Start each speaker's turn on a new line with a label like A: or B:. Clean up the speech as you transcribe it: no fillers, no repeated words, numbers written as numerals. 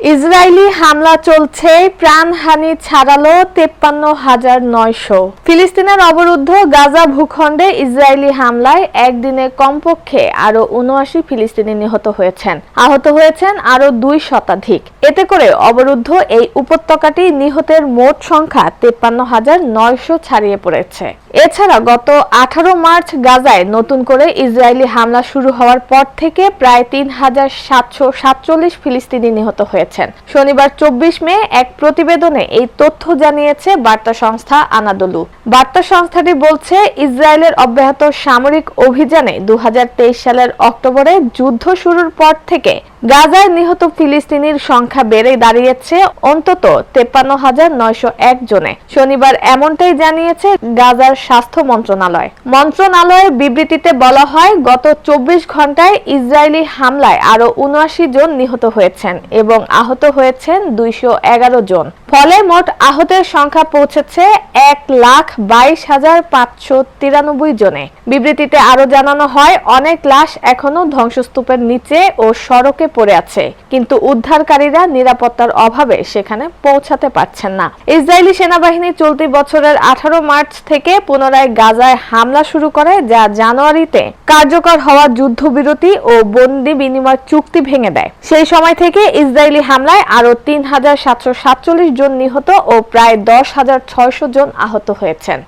A: Israeli হামলা চলছে, প্রাণহানি ছাড়ালো 53,900। ফিলিস্তিনের অবরুদ্ধ গাজা ভূখণ্ডে ইসরায়েলি হামলায় একদিনে কমপক্ষে আরো 79 ফিলিস্তিনি নিহত হয়েছেন, আহত হয়েছেন আরো 2 শতাধিক। এতে করে অবরুদ্ধ এই উপত্যকাটি নিহতের মোট সংখ্যা 53,900 ছাড়িয়ে পড়েছে। এছাড়া গত 18 মার্চ গাজায় নতুন করে ইসরায়েলি হামলা শুরু হওয়ার পর থেকে প্রায় 3,747 ফিলিস্তিনি নিহত হয়েছেন। শনিবার 24 মে এক প্রতিবেদনে এই তথ্য জানিয়েছে বার্তা সংস্থা আনাদোলু। বার্তা সংস্থাটি বলছে, ইসরায়েলের অব্যাহত সামরিক অভিযানে 2023 সালের অক্টোবরে যুদ্ধ শুরুর পর থেকে গাজায় নিহত ফিলিস্তিনির সংখ্যা বেড়ে দাঁড়িয়েছে অন্তত 53,901 জনে। শনিবার এমনটাই জানিয়েছে গাজার স্বাস্থ্য মন্ত্রণালয়। মন্ত্রণালয়ের বিবৃতিতে বলা হয়, গত 24 ঘন্টায় ইসরায়েলি হামলায় আরো 79 জন নিহত হয়েছেন এবং আহত হয়েছেন 211 জন। ফলে মোট আহতের সংখ্যা পৌঁছেছে 1,22,593 জনে। বিবৃতিতে আরো জানানো হয়, অনেক লাশ এখনো ধ্বংসস্তূপের নিচে ও সড়কে পড়ে আছে, কিন্তু উদ্ধারকারীরা নিরাপত্তার অভাবে সেখানে পৌঁছাতে পারছেন না। ইসরায়েলি সেনাবাহিনী চলতি বছরের 18 মার্চ থেকে পুনরায় গাজায় হামলা শুরু করে, যা জানুয়ারিতে কার্যকর হওয়া যুদ্ধবিরতি ও বন্দি বিনিময় চুক্তি ভেঙে দেয়। সেই সময় থেকে ইসরায়েলি হামলায় আরো 3,747 জন নিহত ও প্রায় 10,600 জন আহত হয়েছেন।